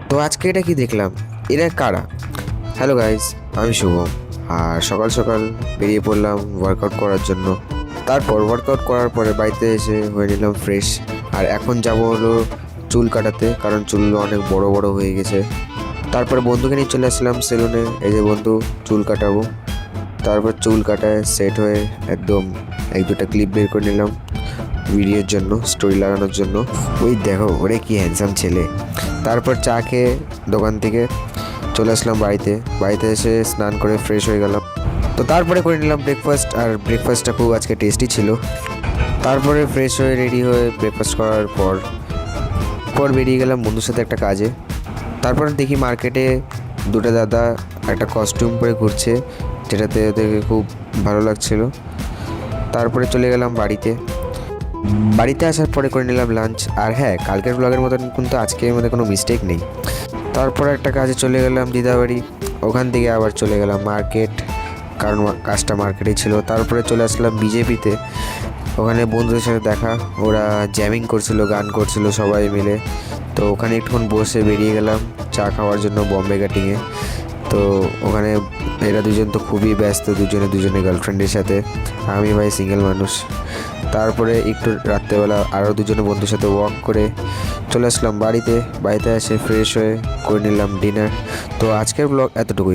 তো আজকে এটা কি দেখলাম, এরা কারা? হ্যালো গাইস, আমি শুভম। আর সকাল সকাল বেরিয়ে পড়লাম ওয়ার্কআউট করার জন্য। তারপর ওয়ার্কআউট করার পরে বাড়িতে এসে হয়ে নিলাম ফ্রেশ। আর এখন যাব হলো চুল কাটাতে, কারণ চুলগুলো অনেক বড় বড় হয়ে গেছে। তারপর বন্ধুকে নিয়ে চলে আসলাম সেলুনে। এই যে বন্ধু, চুল কাটাবো। তারপর চুল কাটায় সেট হয়ে একদম এক দুটা ক্লিপ বের করে নিলাম ভিডিওর জন্য, স্টোরি লাগানোর জন্য। ওই দেখো, ওরে কি হ্যান্ডসাম ছেলে। তারপর চা খেয়ে দোকান থেকে চলে আসলাম বাড়িতে। বাড়িতে এসে স্নান করে ফ্রেশ হয়ে গেলাম। তো তারপরে করে নিলাম ব্রেকফাস্ট, আর ব্রেকফাস্টটা খুব আজকে টেস্টি ছিল। তারপরে ফ্রেশ হয়ে রেডি হয়ে ব্রেকফাস্ট করার পর পর বেরিয়ে গেলাম বন্ধুর সাথে একটা কাজে। তারপর দেখি মার্কেটে দুটো দাদা একটা কস্টিউম পরে ঘুরছে, যেটাতে ওদেরকে খুব ভালো লাগছিল। তারপরে চলে গেলাম বাড়িতে। বাড়িতে আসার পরে করে নিলাম লাঞ্চ। আর হ্যাঁ, কালকের ব্লগের মতন কিন্তু আজকের মধ্যে কোনো মিস্টেক নেই। তারপর একটা কাজে চলে গেলাম দিদাবাড়ি। ওখান থেকে আবার চলে গেলাম মার্কেট, কারণ কাজটা মার্কেটেই ছিল। তারপরে চলে আসলাম বিজেপিতে। ওখানে বন্ধুদের সাথে দেখা, ওরা জ্যামিং করছিল, গান করছিল সবাই মিলে। তো ওখানে একটুক্ষণ বসে বেরিয়ে গেলাম চা খাওয়ার জন্য বম্বে কাটিংয়ে। তো ওখানে এরা দুজন তো খুবই ব্যস্ত, দুজনে গার্লফ্রেন্ডের সাথে। আমি ভাই সিঙ্গেল মানুষ। তারপরে একটু রাত্রেবেলা আরও দুজনে বন্ধুর সাথে ওয়াক করে চলে আসলাম বাড়িতে। বাড়িতে এসে ফ্রেশ হয়ে করে নিলাম ডিনার। তো আজকের ব্লগ এতটুকুই।